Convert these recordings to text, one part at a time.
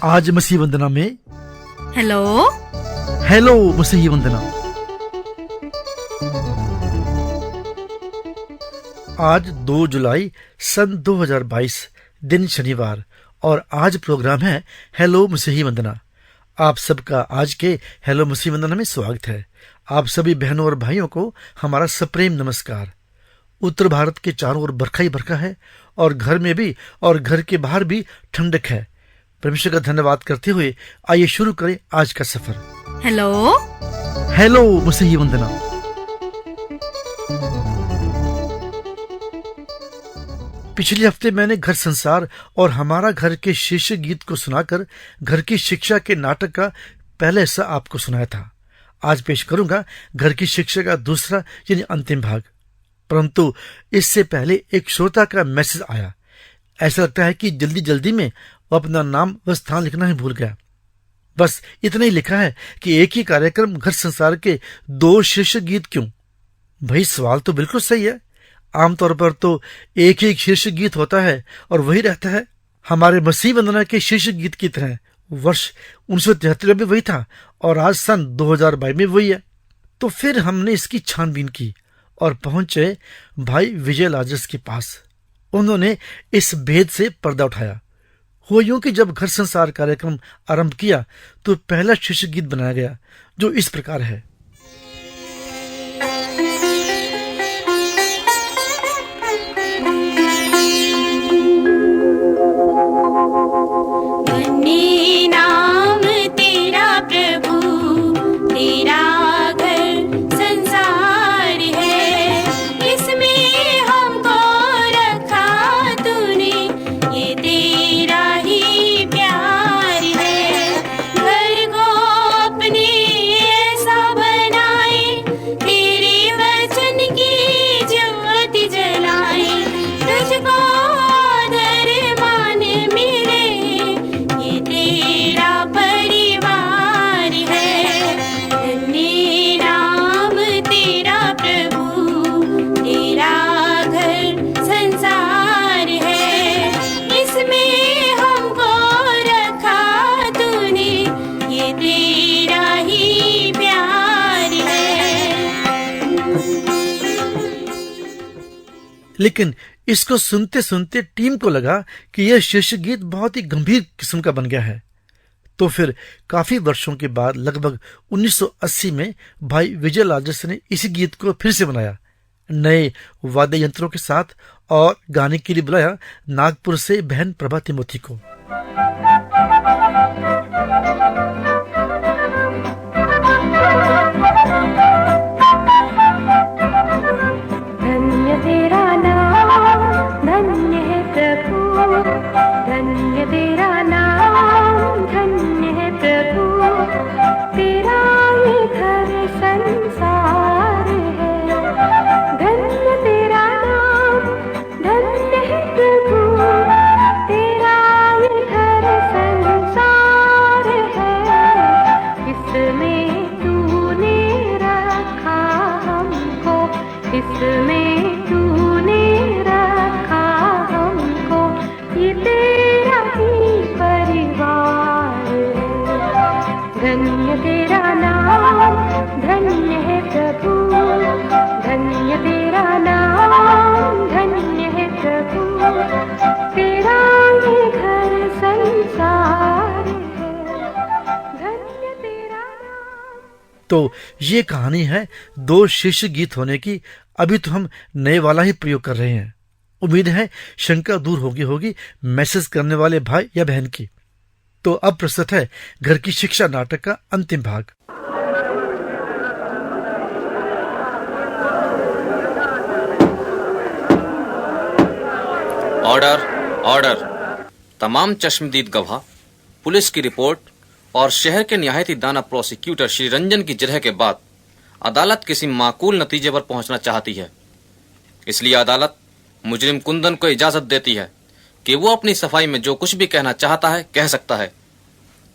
आज मसीह वंदना में hello hello मसीह वंदना। आज 2 जुलाई सन 2022 दिन शनिवार और आज प्रोग्राम है हेलो मसीह वंदना। आप सबका आज के हेलो मसीह वंदना में स्वागत है। आप सभी बहनों और भाइयों को हमारा सप्रेम नमस्कार। उत्तर भारत के चारों ओर बरखा ही बरखा है और घर में भी और घर के बाहर भी ठंडक है। परमेश्वर का धन्यवाद करते हुए आइए शुरू करें आज का सफर। हेलो हेलो मसीह वंदना। पिछले हफ्ते मैंने घर संसार और हमारा घर के शीर्षक गीत को सुनाकर घर की शिक्षा के नाटक का पहला हिस्सा आपको सुनाया था। आज पेश करूंगा घर की शिक्षा का दूसरा यानी अंतिम भाग। परंतु इससे पहले एक श्रोता का मैसेज आया। ऐसा लगता है कि जल्दी जल्दी में वो अपना नाम व स्थान लिखना ही भूल गया। बस इतना ही लिखा है कि एक ही कार्यक्रम घर संसार के 2 शीर्षक गीत क्यों। भाई सवाल तो बिल्कुल सही है। आमतौर पर तो एक ही शीर्षक गीत होता है और वही रहता है। हमारे मसीह वंदना के शीर्षक गीत की तरह वर्ष 1973 में वही था और आज सन 2022 में वही है। तो फिर हमने इसकी छानबीन की और पहुंचे भाई विजय लाजरस के पास। उन्होंने इस भेद से पर्दा उठाया। हो यूं कि जब घर संसार कार्यक्रम आरंभ किया तो पहला शीर्षक गीत बनाया गया जो इस प्रकार है। लेकिन इसको सुनते सुनते टीम को लगा कि यह शीर्षक गीत बहुत ही गंभीर किस्म का बन गया है। तो फिर काफी वर्षों के बाद लगभग 1980 में भाई विजय लाजरस ने इसी गीत को फिर से बनाया, नए वाद्य यंत्रों के साथ, और गाने के लिए बुलाया नागपुर से बहन प्रभा तिमोथी को। धन्य तेरा नाम, धन्य है प्रभु, तेरा ही घर संसार है। धन्य तेरा नाम, धन्य है प्रभु, तेरा ही घर संसार है। इसमें तूने रखा हमको, इसमें तूने रखा हमको, ये तेरा ही परिवार है। धन्य तेरा नाम, धन्य है प्रभु, धन्य तेरा नाम, धन्य है प्रभु, तेरा ही घर संसार है। धन्य तेरा नाम। तो ये कहानी है 2 शीर्षक गीत होने की। अभी तो हम नए वाला ही प्रयोग कर रहे हैं। उम्मीद है शंका दूर होगी मैसेज करने वाले भाई या बहन की। तो अब प्रस्तुत है घर की शिक्षा नाटक का अंतिम भाग। Order order. तमाम चश्मदीद गवाह, पुलिस की रिपोर्ट और शहर के निहायती दाना प्रोसिक्यूटर श्री रंजन की जिरह के बाद अदालत किसी माकूल नतीजे पर पहुंचना चाहती है। इसलिए अदालत मुजरिम कुंदन को इजाजत देती है कि वो अपनी सफाई में जो कुछ भी कहना चाहता है कह सकता है।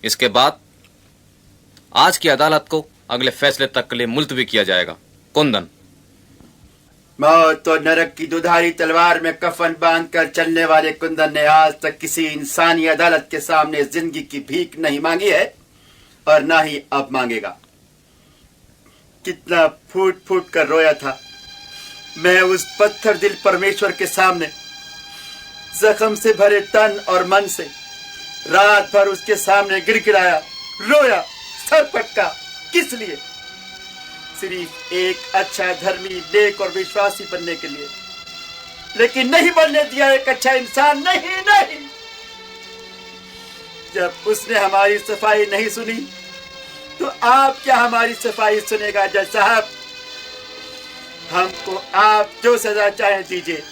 इसके बाद आज की अदालत को अगले फैसले तक के लिए मुलतवी किया जाएगा। कुंदन। मौत और नरक की दुधारी तलवार में कफन बांधकर चलने वाले कुंदन ने आज तक किसी इंसानी अदालत के सामने जिंदगी की भीख नहीं मांगी है और ना ही अब मांगेगा। कितना फूट फूट कर रोया था मैं उस पत्थर दिल परमेश्वर के सामने, जख्म से भरे तन और मन से रात भर उसके सामने गिड़गिड़ाया, रोया, सर पटका। किस लिए? सिर्फ एक अच्छा धर्मी, नेक और विश्वासी बनने के लिए, लेकिन नहीं बनने दिया एक अच्छा इंसान। नहीं नहीं, जब उसने हमारी सफाई नहीं सुनी तो आप क्या हमारी सफाई सुनेगा? जज साहब, हमको आप जो सजा चाहे दीजिए,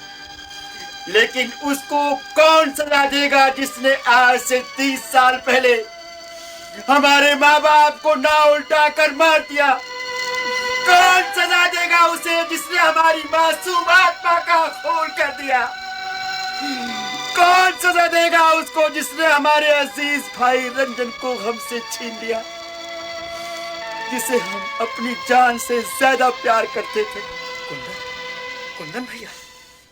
लेकिन उसको कौन सजा देगा जिसने आज से 30 साल पहले हमारे माँ बाप को ना उल्टा कर मार दिया? कौन सजा देगा उसे जिसने हमारी मासूम आत्मा का खून कर दिया? कौन सजा देगा उसको जिसने हमारे अजीज भाई रंजन को हमसे छीन लिया, जिसे हम अपनी जान से ज्यादा प्यार करते थे? कुंदन भैया,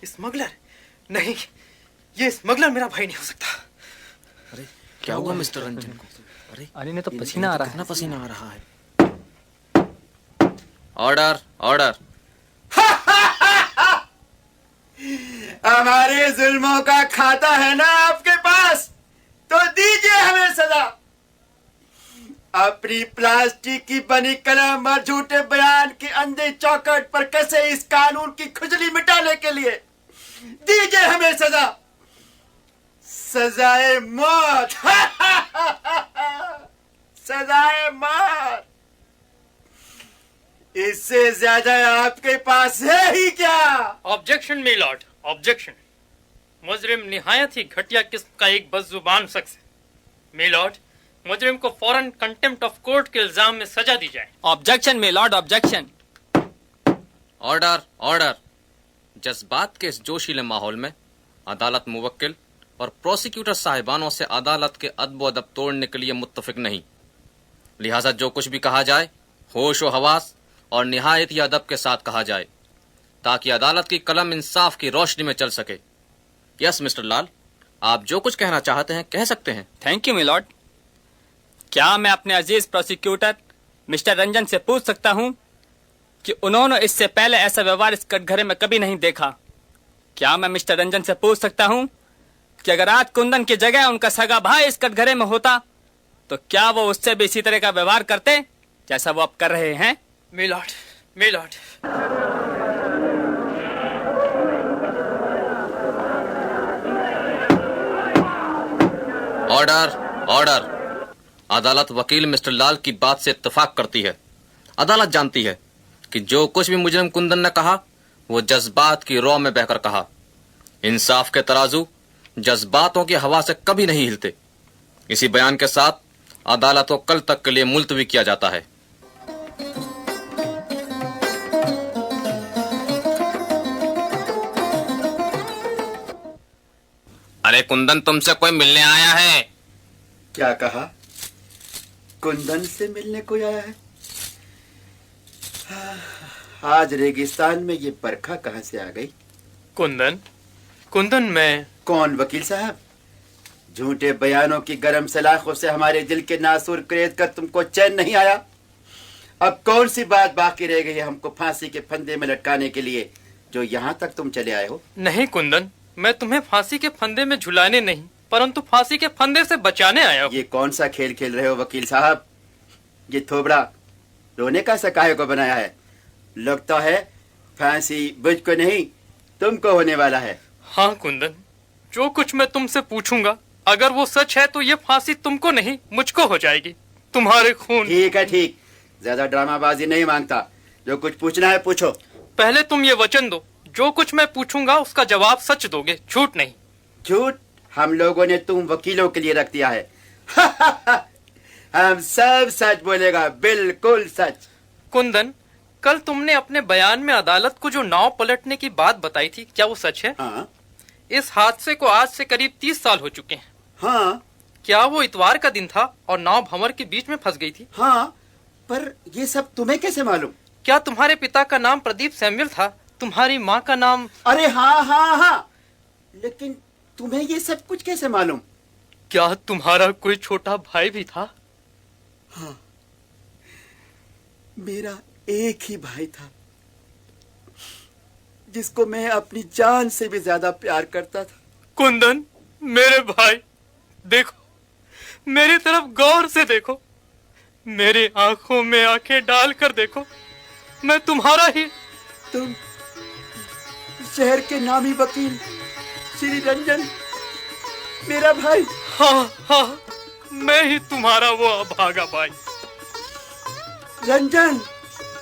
स्मगलर नहीं, ये स्मगलर मेरा भाई नहीं हो सकता। अरे क्या हुआ मिस्टर रंजन को? अरे अरे ने तो पसीना आ रहा है। कितना पसीना आ रहा है। Order order. हमारे जुल्मों का खाता है ना आपके पास, तो दीजिए हमें सजा। अपनी प्लास्टिक की बनी कलम और झूठे बयान की अंधे चौखट पर कसे इस कानून की खुजली मिटाने के लिए दीजिए हमें सजा, सजाए मौत। सजाए मौत, इससे ज्यादा आपके पास है ही क्या? Objection my lord, objection. मुजरिम निहायत ही घटिया किस्म का एक बदजुबान शख्स है। मे लॉर्ड, मुजरिम को फौरन कंटेम्प्ट ऑफ कोर्ट के इल्जाम में सजा दी जाए। Objection my lord, objection. Order order. जज्बात के इस जोशीले माहौल में अदालत मुवक्किल और प्रोसिक्यूटर साहिबानों से अदालत के अदब अदब तोड़ने के लिए मुत्तफिक नहीं, लिहाजा जो कुछ भी कहा जाए होश व हवास और निहायत ही अदब के साथ कहा जाए, ताकि अदालत की कलम इंसाफ की रोशनी में चल सके। यस मिस्टर लाल, आप जो कुछ कहना चाहते हैं कह सकते हैं। Thank you milord. क्या मैं अपने अजीज प्रोसिक्यूटर मिस्टर रंजन से पूछ सकता हूं कि उन्होंने इससे पहले ऐसा व्यवहार इस कटघरे में कभी नहीं देखा? क्या मैं मिस्टर रंजन से पूछ सकता हूं कि अगर आज कुंदन की जगह उनका सगा भाई इस कटघरे में होता तो क्या वो उससे भी इसी तरह का व्यवहार करते जैसा वो अब कर रहे हैं? My lord, my lord. Order order. अदालत वकील मिस्टर लाल की बात से इत्तेफाक करती है। अदालत जानती है कि जो कुछ भी मुजरिम कुंदन ने कहा वो जज्बात की रौ में बहकर कहा। इंसाफ के तराजू जज्बातों की हवा से कभी नहीं हिलते। इसी बयान के साथ अदालत को कल तक के लिए मुलतवी किया जाता है। अरे कुंदन, तुमसे कोई मिलने आया है। क्या कहा? कुंदन से मिलने कोई आया है? आज रेगिस्तान में ये बरखा कहां से आ गई? कुंदन, कुंदन मैं। कौन वकील साहब? झूठे बयानों की गरम सलाखों से हमारे दिल के नासूर करेद कर तुमको चैन नहीं आया? अब कौन सी बात बाकी रह गई है हमको फांसी के फंदे में लटकाने के लिए जो यहाँ तक तुम चले आए हो? नहीं कुंदन, मैं तुम्हें फांसी के फंदे में झुलाने नहीं परंतु फांसी के फंदे से बचाने आया हूँ। ये कौन सा खेल खेल रहे हो वकील साहब? ये थोबड़ा रोने का सकाहे को बनाया है। लगता है फांसी मुझको नहीं तुमको होने वाला है। हाँ कुंदन, जो कुछ मैं तुमसे पूछूंगा अगर वो सच है तो ये फांसी तुमको नहीं मुझको हो जाएगी, तुम्हारे खून। ठीक है, ठीक, ज्यादा ड्रामाबाजी नहीं मांगता। जो कुछ पूछना है पूछो। पहले तुम ये वचन दो, जो कुछ मैं पूछूंगा उसका जवाब सच दोगे, झूठ नहीं। झूठ हम लोगों ने तुम वकीलों के लिए रख दिया है। हम सब सच बोलेगा, बिल्कुल सच। कुंदन, कल तुमने अपने बयान में अदालत को जो नाव पलटने की बात बताई थी, क्या वो सच है? हाँ। इस हादसे को आज से करीब 30 साल हो चुके हैं। हाँ। क्या वो इतवार का दिन था और नाव भंवर के बीच में फंस गई थी? हाँ, पर ये सब तुम्हें कैसे मालूम? क्या तुम्हारे पिता का नाम प्रदीप सैमुअल था? तुम्हारी माँ का नाम? अरे हाँ हाँ हाँ, लेकिन तुम्हें ये सब कुछ कैसे मालूम? क्या तुम्हारा कोई छोटा भाई भी था? मेरा एक ही भाई था, जिसको मैं अपनी जान से भी ज्यादा प्यार करता था। कुंदन, मेरे भाई, देखो, मेरी तरफ गौर से देखो, मेरी आंखों में आंखें डालकर देखो, मैं तुम्हारा ही। तुम शहर के नामी वकील श्री रंजन, मेरा भाई? हाँ हाँ, मैं ही तुम्हारा वो अभागा भाई। रंजन,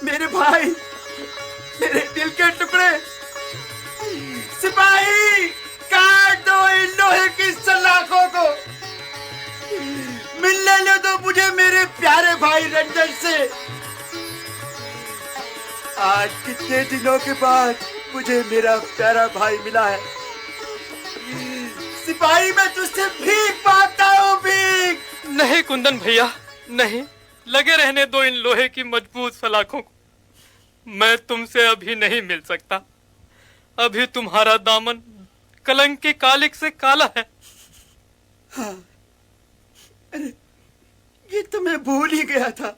मेरे भाई, मेरे दिल के टुकड़े। सिपाही, काट दो इन लोहे की सलाखों को। मिलने लो तो मुझे मेरे प्यारे भाई रंजन से। आज कितने दिनों के बाद मुझे मेरा प्यारा भाई मिला है। सिपाही, मैं तुझसे भीख मांगता हूँ, भीख। नहीं कुंदन भैया, नहीं, लगे रहने दो इन लोहे की मजबूत सलाखों को। मैं तुमसे अभी नहीं मिल सकता। अभी तुम्हारा दामन कलंक की कालिक से काला है। हाँ, अरे ये तो मैं भूल ही गया था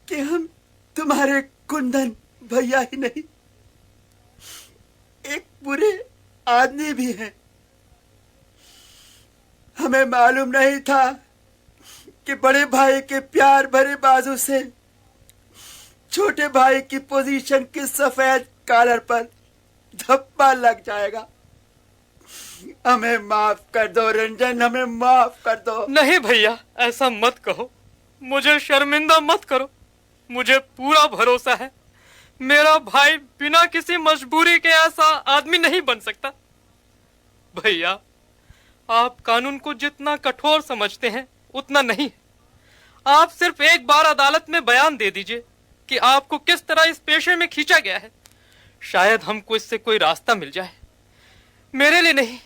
कि हम तुम्हारे कुंदन भैया ही नहीं, एक बुरे आदमी भी हैं। हमें मालूम नहीं था कि बड़े भाई के प्यार भरे बाजू से छोटे भाई की पोजीशन के सफेद कॉलर पर धब्बा लग जाएगा। हमें माफ कर दो रंजन, हमें माफ कर दो। नहीं भैया, ऐसा मत कहो, मुझे शर्मिंदा मत करो। मुझे पूरा भरोसा है, मेरा भाई बिना किसी मजबूरी के ऐसा आदमी नहीं बन सकता। भैया, आप कानून को जितना कठोर समझते हैं उतना नहीं है। आप सिर्फ एक बार अदालत में बयान दे दीजिए कि आपको किस तरह इस पेशे में खींचा गया है। शायद हमको इससे कोई रास्ता मिल जाए। मेरे लिए नहीं,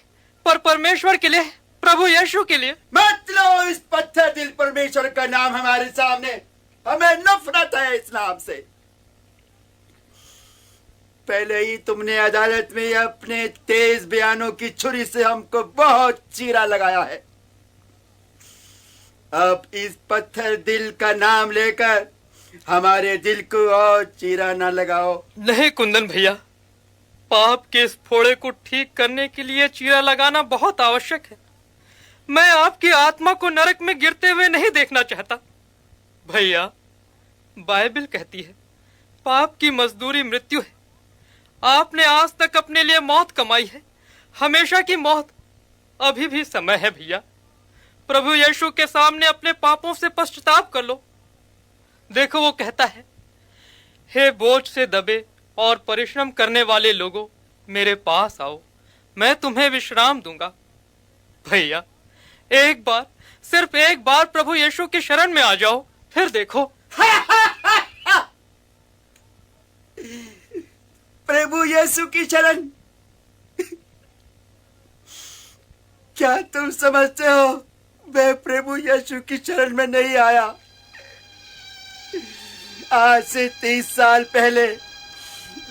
पर परमेश्वर के लिए, प्रभु यीशु के लिए। मत लो इस पत्थर दिल परमेश्वर का नाम हमारे सामने। हमें नफरत है इस नाम से। पहले ही तुमने अदालत में अपने तेज बयानों की छुरी से हमको बहुत चीरा लगाया है। अब इस पत्थर दिल का नाम लेकर हमारे दिल को और चीरा ना लगाओ। नहीं कुंदन भैया, पाप के इस फोड़े को ठीक करने के लिए चीरा लगाना बहुत आवश्यक है। मैं आपकी आत्मा को नरक में गिरते हुए नहीं देखना चाहता। भैया, बाइबल कहती है पाप की मजदूरी मृत्यु है। आपने आज तक अपने लिए मौत कमाई है, हमेशा की मौत। अभी भी समय है भैया, प्रभु यीशु के सामने अपने पापों से पश्चाताप कर लो। देखो, वो कहता है, हे बोझ से दबे और परिश्रम करने वाले लोगों, मेरे पास आओ, मैं तुम्हें विश्राम दूंगा। भैया, एक बार, सिर्फ एक बार प्रभु यीशु की शरण में आ जाओ, फिर देखो। प्रभु यीशु की शरण? क्या तुम समझते हो मैं प्रभु यीशु की शरण में नहीं आया? आज से 30 साल पहले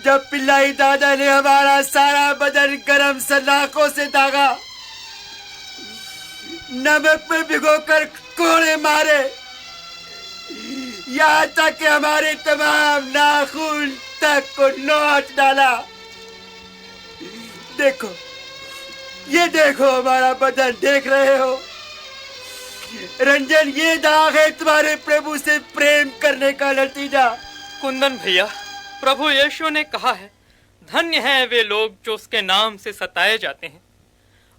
जब पिल्लाई दादा ने हमारा सारा बदन गरम सलाखों से दागा, नमक में भिगोकर कोड़े मारे, यहाँ तक कि हमारे तमाम नाखून तक को नोच डाला। देखो, ये देखो हमारा बदन, देख रहे हो रंजन? ये दाग है तुम्हारे प्रभु से प्रेम करने का नतीजा। कुंदन भैया, प्रभु यीशु ने कहा है, धन्य हैं वे लोग जो उसके नाम से सताए जाते हैं।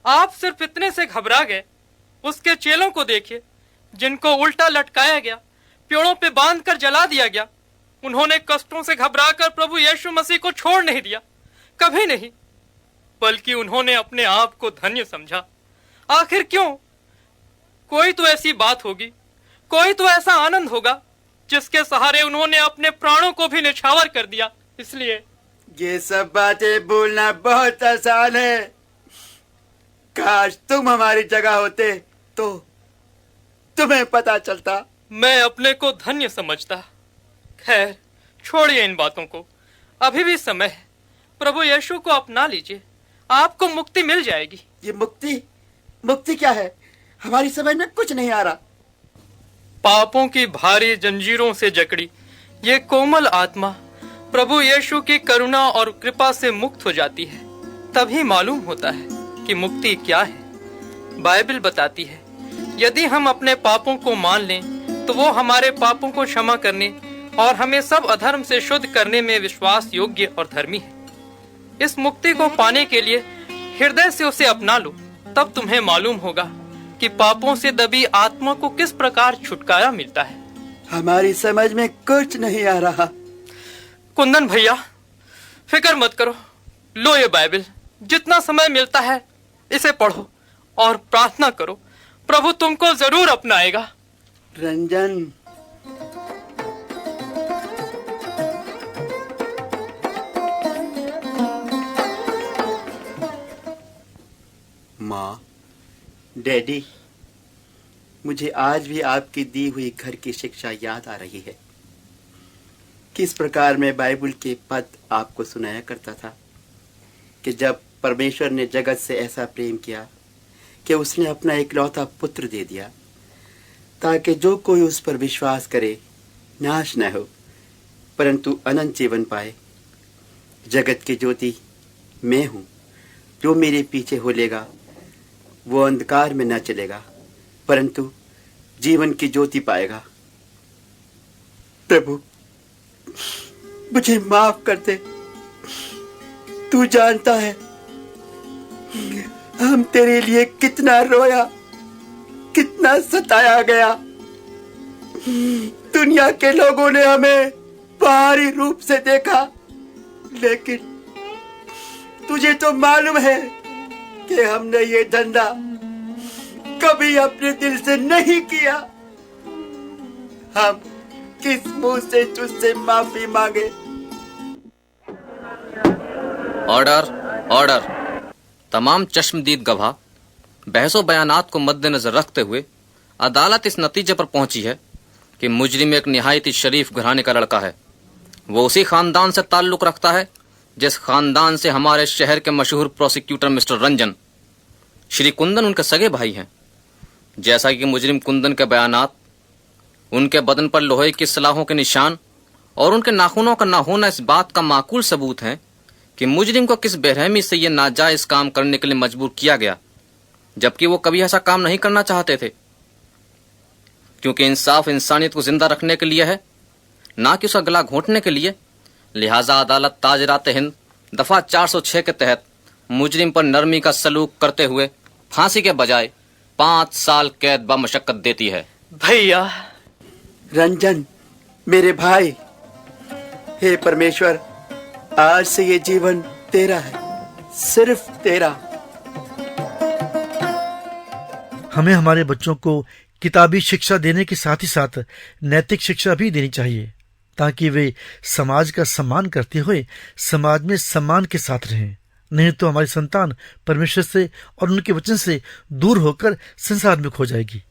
आप सिर्फ इतने से घबरा गए। उसके चेलों को देखिए, जिनको उल्टा लटकाया गया, पेड़ों पे बांधकर जला दिया गया। उन्होंने कष्टों से घबराकर प्रभु यीशु मसीह को छोड़ नहीं दिया, कभी नहीं, बल्कि उन्होंने अपने आप को धन्य समझा। आखिर क्यों? कोई तो ऐसी बात होगी, कोई तो ऐसा आनंद होगा जिसके सहारे उन्होंने अपने प्राणों को भी निछावर कर दिया। इसलिए ये सब बातें बोलना बहुत आसान है। काश तुम हमारी जगह होते तो तुम्हें पता चलता। मैं अपने को धन्य समझता। खैर, छोड़िए इन बातों को। अभी भी समय है, प्रभु यीशु को अपना लीजिए, आपको मुक्ति मिल जाएगी। ये मुक्ति मुक्ति क्या है? हमारी समझ में कुछ नहीं आ रहा। पापों की भारी जंजीरों से जकड़ी ये कोमल आत्मा प्रभु यीशु की करुणा और कृपा से मुक्त हो जाती है, तभी मालूम होता है कि मुक्ति क्या है। बाइबल बताती है, यदि हम अपने पापों को मान लें तो वो हमारे पापों को क्षमा करने और हमें सब अधर्म से शुद्ध करने में विश्वास योग्य और धर्मी है। इस मुक्ति को पाने के लिए हृदय से उसे अपना लो, तब तुम्हें मालूम होगा कि पापों से दबी आत्मा को किस प्रकार छुटकारा मिलता है। हमारी समझ में कुछ नहीं आ रहा। कुंदन भैया, फिक्र मत करो, लो ये बाइबल, जितना समय मिलता है इसे पढ़ो और प्रार्थना करो, प्रभु तुमको जरूर अपनाएगा। रंजन, माँ, डैडी, मुझे आज भी आपकी दी हुई घर की शिक्षा याद आ रही है। किस प्रकार मैं बाइबल के पद आपको सुनाया करता था कि जब परमेश्वर ने जगत से ऐसा प्रेम किया कि उसने अपना इकलौता पुत्र दे दिया, ताकि जो कोई उस पर विश्वास करे नाश न हो परंतु अनंत जीवन पाए। जगत की ज्योति मैं हूँ, जो मेरे पीछे हो लेगा वो अंधकार में न चलेगा परंतु जीवन की ज्योति पाएगा। प्रभु, मुझे माफ कर दे। तू जानता है हम तेरे लिए कितना रोया, कितना सताया गया। दुनिया के लोगों ने हमें बाहरी रूप से देखा, लेकिन तुझे तो मालूम है कि हमने ये धंधा कभी अपने दिल से नहीं किया। हम किस मुंह से तुझसे माफी मांगे? Order, order. तमाम चश्मदीद गवाह बहसो बयानात को मद्देनजर रखते हुए अदालत इस नतीजे पर पहुंची है कि मुजरिम एक निहायती शरीफ घराने का लड़का है। वो उसी खानदान से ताल्लुक रखता है जिस खानदान से हमारे शहर के मशहूर प्रोसिक्यूटर मिस्टर रंजन, श्री कुंदन उनके सगे भाई हैं। जैसा कि मुजरिम कुंदन के बयानात, उनके बदन पर लोहे की सलाखों के निशान और उनके नाखूनों का ना होना इस बात का माकूल सबूत है कि मुजरिम को किस बेरहमी से यह नाजायज काम करने के लिए मजबूर किया गया, जबकि वो कभी ऐसा काम नहीं करना चाहते थे। क्योंकि इंसाफ इंसानियत को जिंदा रखने के लिए है, ना कि उसका गला घोंटने के लिए। लिहाजा अदालत ताजरात हिंद दफा 406 के तहत मुजरिम पर नरमी का सलूक करते हुए फांसी के बजाय 5 साल कैद बमशक्कत देती है। भैया, रंजन, मेरे भाई, हे परमेश्वर, आज से ये जीवन तेरा है, सिर्फ तेरा। हमें हमारे बच्चों को किताबी शिक्षा देने के साथ ही साथ नैतिक शिक्षा भी देनी चाहिए, ताकि वे समाज का सम्मान करते हुए समाज में सम्मान के साथ रहें। नहीं तो हमारी संतान परमेश्वर से और उनके वचन से दूर होकर संसार में खो जाएगी।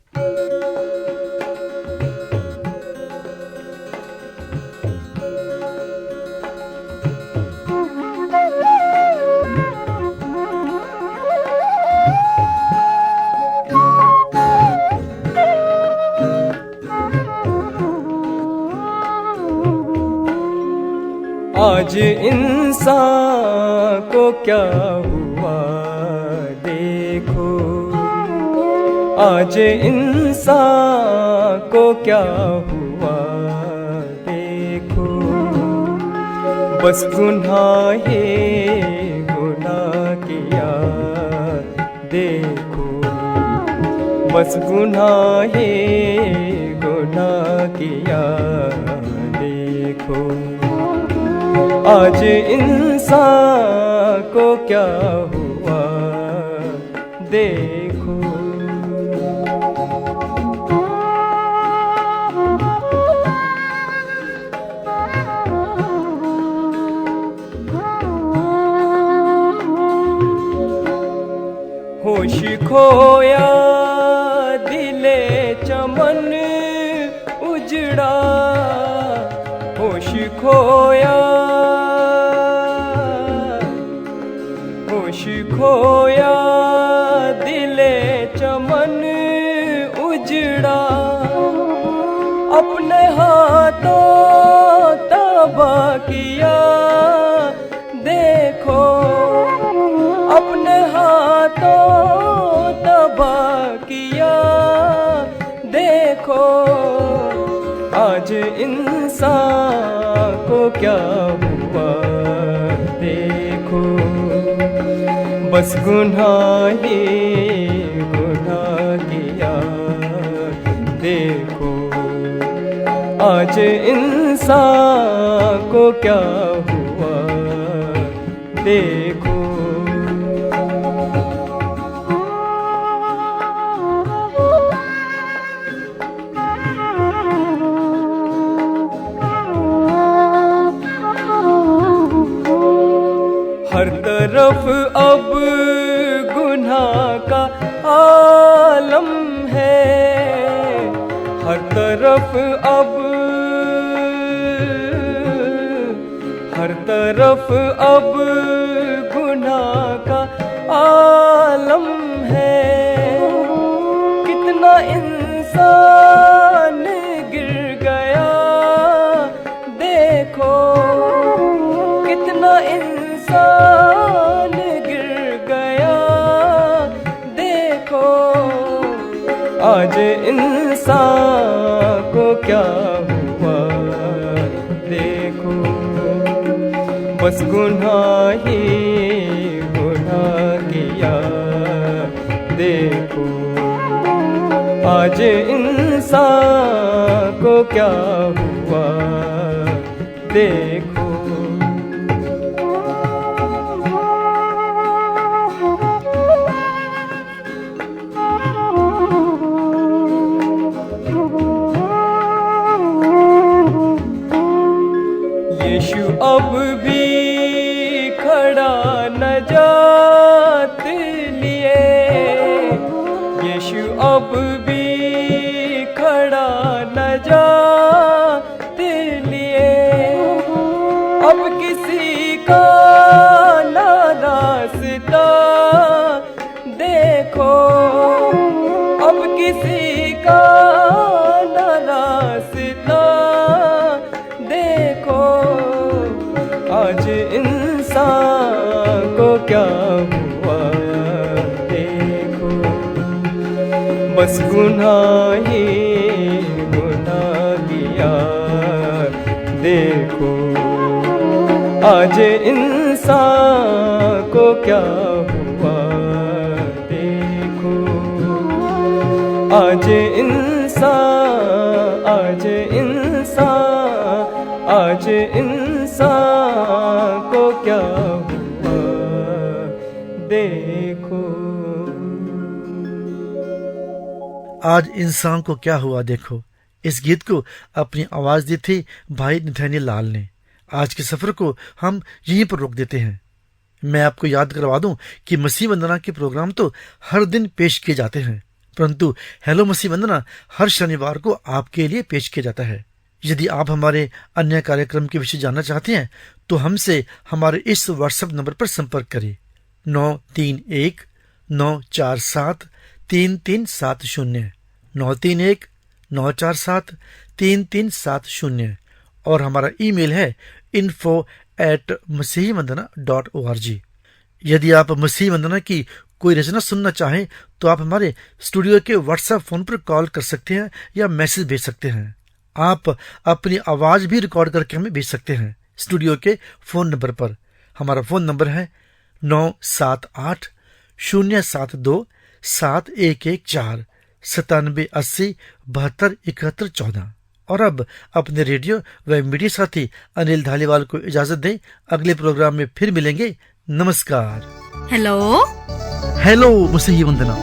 आज इंसान को क्या हुआ देखो, आज इंसान को क्या हुआ देखो। बस गुनाह किया देखो, बस गुनाह किया देखो। आज इंसान को क्या हुआ देखो। होश खोया दिले चमन उजड़ा, होश खोया होश खोया दिले चमन उजड़ा, अपने हाथों तबाह किया देखो, अपने हाथों तबाह किया देखो। आज इंसान को क्या हुआ देखो, बस गुनाह ही गुनाह किया देखो। आज इंसान को क्या हुआ देखो। हर तरफ अब गुनाह का आलम है, हर तरफ अब, हर तरफ अब गुनाह का आलम है। कितना इंसान गिर गया देखो, कितना इंसान गिर गया देखो। आज इंसान को क्या हुआ देखो, बस गुनाह ही गुनाह किया देखो। आज इंसान को क्या हुआ देखो। यीशु अब भी खड़ा नजात लिए, यीशु अब भी खड़ा नजात लिए। अब किसी का ना रास्ता देखो, अब किसी का ना रास्ता देखो। आज इंसान को क्या हुआ देखो, बस गुनाह ही गुनाह किया देखो। आज इंसान को क्या हुआ देखो। आज इंसान, आज इंसान, आज इंसान को क्या हुआ देखो। आज इंसान को क्या हुआ देखो। इस गीत को अपनी आवाज दी थी भाई नथानियल लाल ने। आज के सफर को हम यहीं पर रोक देते हैं। मैं आपको याद करवा दूं कि मसीह वंदना के प्रोग्राम तो हर दिन पेश किए जाते हैं, परंतु हेलो मसीह वंदना हर शनिवार को आपके लिए पेश किया जाता है। यदि आप हमारे अन्य कार्यक्रम के विषय जानना चाहते हैं तो हमसे हमारे इस व्हाट्सएप नंबर पर संपर्क करें 931-947-3370 931-947-3370 और हमारा ईमेल है info@masihivandana.org। यदि आप मसीह वंदना की कोई रचना सुनना चाहें तो आप हमारे स्टूडियो के व्हाट्सएप फोन पर कॉल कर सकते हैं या मैसेज भेज सकते हैं। आप अपनी आवाज भी रिकॉर्ड करके हमें भेज सकते हैं स्टूडियो के फोन नंबर पर। हमारा फोन नंबर है 978-072-7114 9780-727114। और अब अपने रेडियो व मीडिया साथी अनिल धालीवाल को इजाजत दें। अगले प्रोग्राम में फिर मिलेंगे। नमस्कार। हेलो हेलो मसीह वंदना।